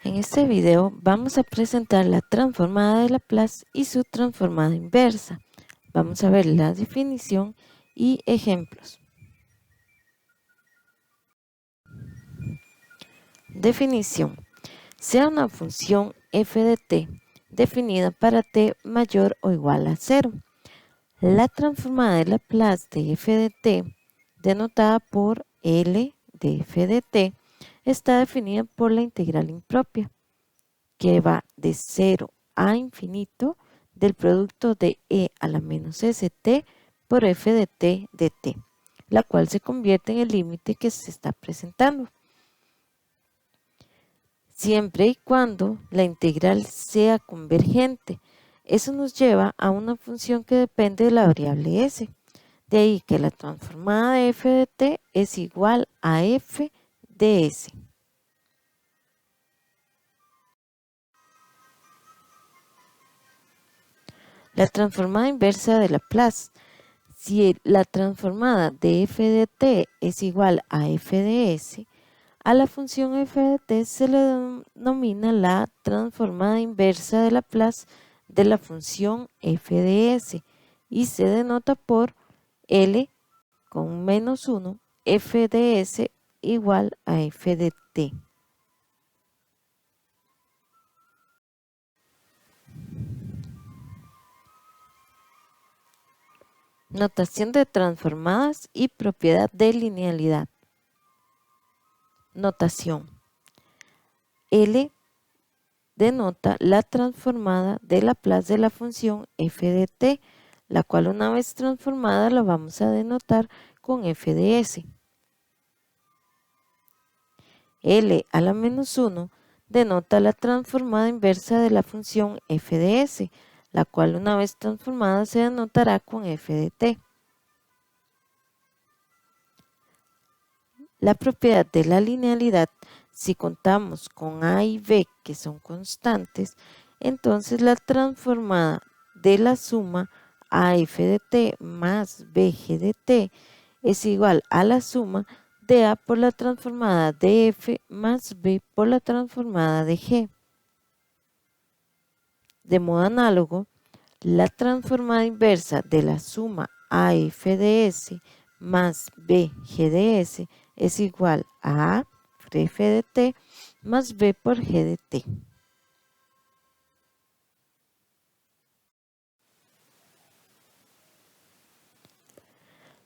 En este video vamos a presentar la transformada de Laplace y su transformada inversa. Vamos a ver la definición y ejemplos. Definición. Sea una función f de t definida para t mayor o igual a 0. La transformada de Laplace de f de t, denotada por L de f de t, está definida por la integral impropia, que va de 0 a infinito del producto de e a la menos st por f de t, la cual se convierte en el límite que se está presentando, siempre y cuando la integral sea convergente. Eso nos lleva a una función que depende de la variable s. De ahí que la transformada de f de t es igual a f de s. La transformada inversa de Laplace. Si la transformada de f de t es igual a f de s, a la función f de t se le denomina la transformada inversa de Laplace de la función f de s y se denota por L con menos 1 f de s igual a f de t. Notación de transformadas y propiedad de linealidad. Notación. L denota la transformada de Laplace de la función f de t, la cual una vez transformada la vamos a denotar con f de s. L a la menos 1 denota la transformada inversa de la función f de s, la cual una vez transformada se denotará con f de t. La propiedad de la linealidad, si contamos con a y b que son constantes, entonces la transformada de la suma af de t más bg de t es igual a la suma de a por la transformada de f más b por la transformada de g. De modo análogo, la transformada inversa de la suma af de s más bg de s es igual a por f de t más b por g de t.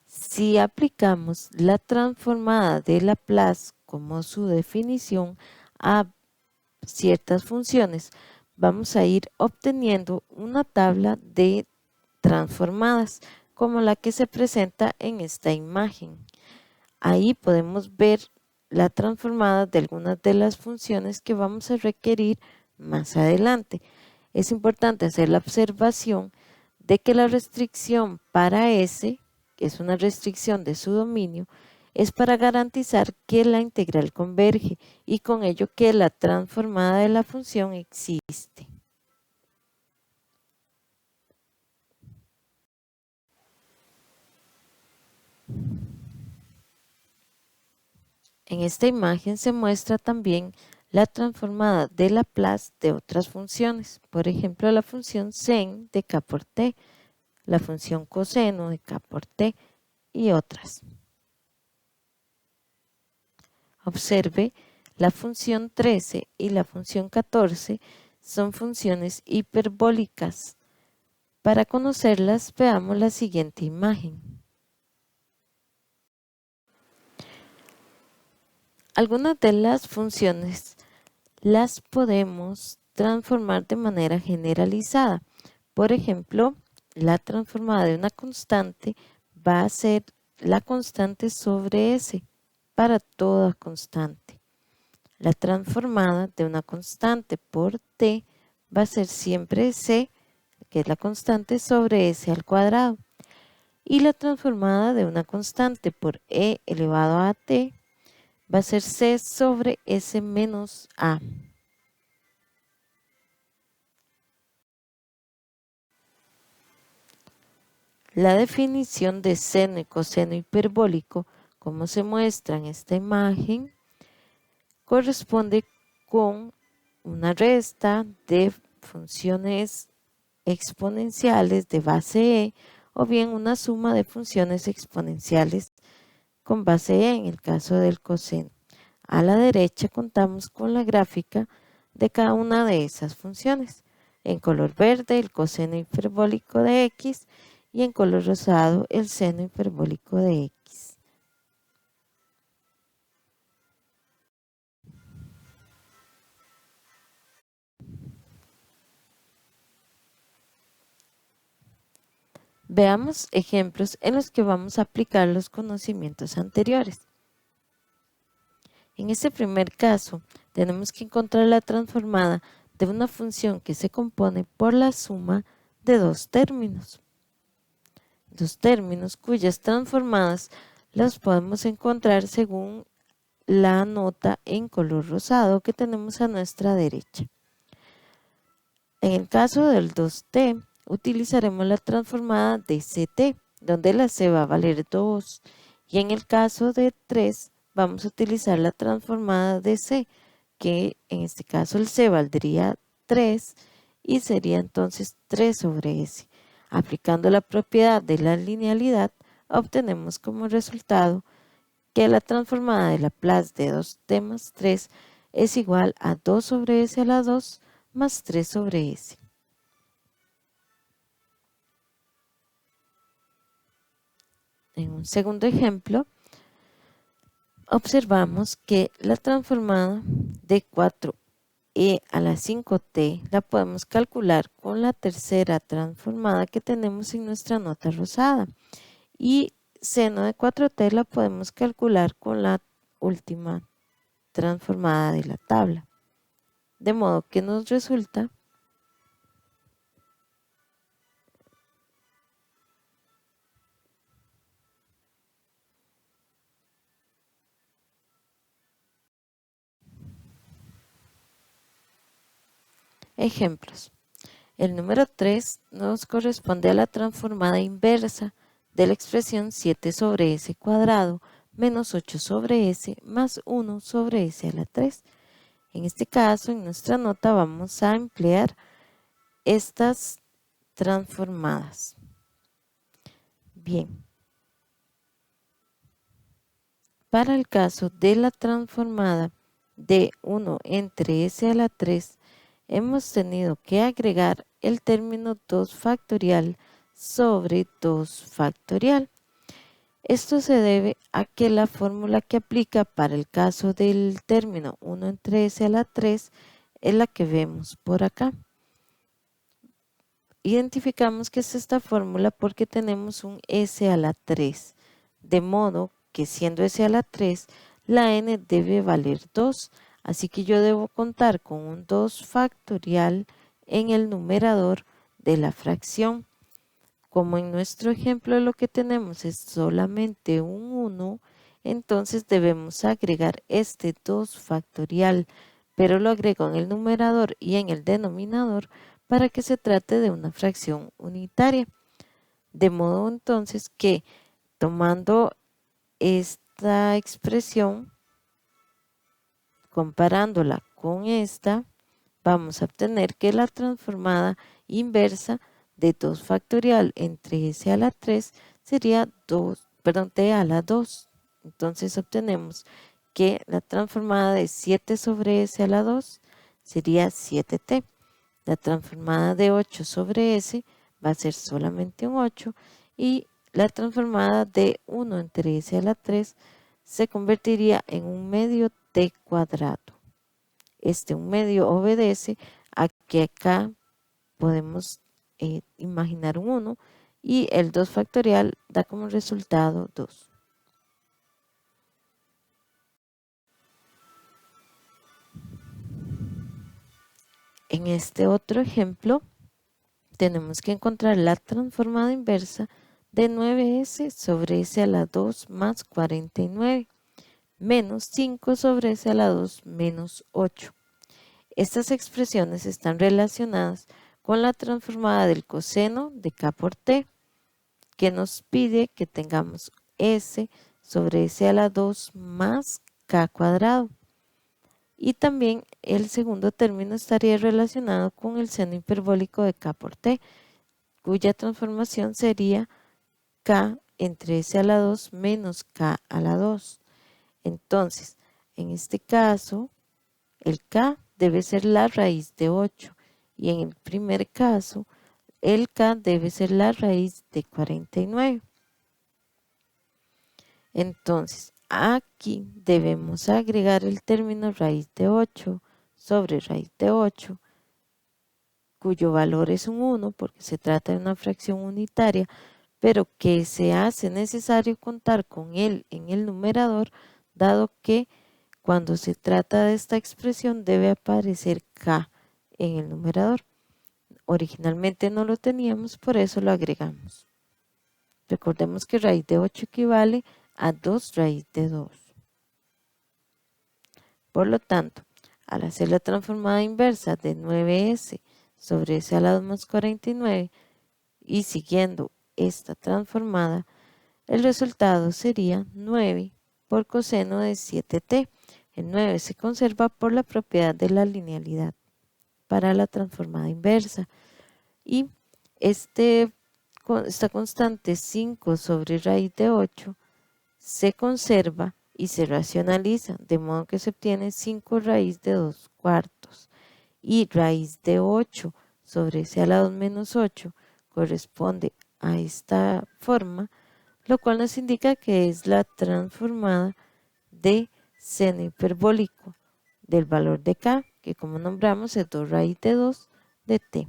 Si aplicamos la transformada de Laplace como su definición a ciertas funciones, vamos a ir obteniendo una tabla de transformadas como la que se presenta en esta imagen. Ahí podemos ver la transformada de algunas de las funciones que vamos a requerir más adelante. Es importante hacer la observación de que la restricción para S, que es una restricción de su dominio, es para garantizar que la integral converge y con ello que la transformada de la función existe. En esta imagen se muestra también la transformada de Laplace de otras funciones, por ejemplo la función sen de k por t, la función coseno de k por t y otras. Observe, la función 13 y la función 14 son funciones hiperbólicas. Para conocerlas, veamos la siguiente imagen. Algunas de las funciones las podemos transformar de manera generalizada. Por ejemplo, la transformada de una constante va a ser la constante sobre S para toda constante. La transformada de una constante por t va a ser siempre c, que es la constante sobre s al cuadrado. Y la transformada de una constante por e elevado a t va a ser c sobre s menos a. La definición de seno y coseno hiperbólico, como se muestra en esta imagen, corresponde con una resta de funciones exponenciales de base e o bien una suma de funciones exponenciales con base e en el caso del coseno. A la derecha contamos con la gráfica de cada una de esas funciones. En color verde el coseno hiperbólico de x y en color rosado el seno hiperbólico de x. Veamos ejemplos en los que vamos a aplicar los conocimientos anteriores. En este primer caso, tenemos que encontrar la transformada de una función que se compone por la suma de dos términos. Dos términos cuyas transformadas las podemos encontrar según la nota en color rosado que tenemos a nuestra derecha. En el caso del 2t, utilizaremos la transformada de ct, donde la c va a valer 2, y en el caso de 3, vamos a utilizar la transformada de c, que en este caso el c valdría 3 y sería entonces 3 sobre s. Aplicando la propiedad de la linealidad, obtenemos como resultado que la transformada de Laplace de 2t más 3 es igual a 2 sobre s a la 2 más 3 sobre s. En un segundo ejemplo, observamos que la transformada de 4e a la 5t la podemos calcular con la tercera transformada que tenemos en nuestra nota rosada y seno de 4t la podemos calcular con la última transformada de la tabla. De modo que nos resulta ejemplos. El número 3 nos corresponde a la transformada inversa de la expresión 7 sobre s cuadrado menos 8 sobre s más 1 sobre s a la 3. En este caso, en nuestra nota vamos a emplear estas transformadas. Bien. Para el caso de la transformada de 1 entre s a la 3, hemos tenido que agregar el término 2 factorial sobre 2 factorial. Esto se debe a que la fórmula que aplica para el caso del término 1 entre s a la 3 es la que vemos por acá. Identificamos que es esta fórmula porque tenemos un s a la 3, de modo que siendo s a la 3, la n debe valer 2, así que yo debo contar con un 2 factorial en el numerador de la fracción. Como en nuestro ejemplo lo que tenemos es solamente un 1, entonces debemos agregar este 2 factorial, pero lo agrego en el numerador y en el denominador para que se trate de una fracción unitaria. De modo entonces que tomando esta expresión, comparándola con esta, vamos a obtener que la transformada inversa de 2 factorial entre s a la 3 sería t a la 2. Entonces obtenemos que la transformada de 7 sobre s a la 2 sería 7t. La transformada de 8 sobre s va a ser solamente un 8 y la transformada de 1 entre s a la 3 se convertiría en un medio t cuadrado. Un medio obedece a que acá podemos imaginar un 1 y el 2 factorial da como resultado 2. En este otro ejemplo, tenemos que encontrar la transformada inversa de 9s sobre s a la 2 más 49 menos 5 sobre s a la 2 menos 8. Estas expresiones están relacionadas con la transformada del coseno de k por t, que nos pide que tengamos s sobre s a la 2 más k cuadrado. Y también el segundo término estaría relacionado con el seno hiperbólico de k por t, cuya transformación sería k entre s a la 2 menos k a la 2. Entonces, en este caso, el k debe ser la raíz de 8 y en el primer caso, el k debe ser la raíz de 49. Entonces, aquí debemos agregar el término raíz de 8 sobre raíz de 8, cuyo valor es un 1 porque se trata de una fracción unitaria, pero que se hace necesario contar con él en el numerador, dado que cuando se trata de esta expresión debe aparecer k en el numerador. Originalmente no lo teníamos, por eso lo agregamos. Recordemos que raíz de 8 equivale a 2 raíz de 2. Por lo tanto, al hacer la transformada inversa de 9s sobre s a la 2 más 49 y siguiendo esta transformada, el resultado sería 9 por coseno de 7t. El 9 se conserva por la propiedad de la linealidad para la transformada inversa. Y esta constante 5 sobre raíz de 8 se conserva y se racionaliza, de modo que se obtiene 5 raíz de 2 cuartos. Y raíz de 8 sobre s a la 2 menos 8 corresponde a esta forma, lo cual nos indica que es la transformada de seno hiperbólico del valor de k, que como nombramos es 2 raíz de 2 de t.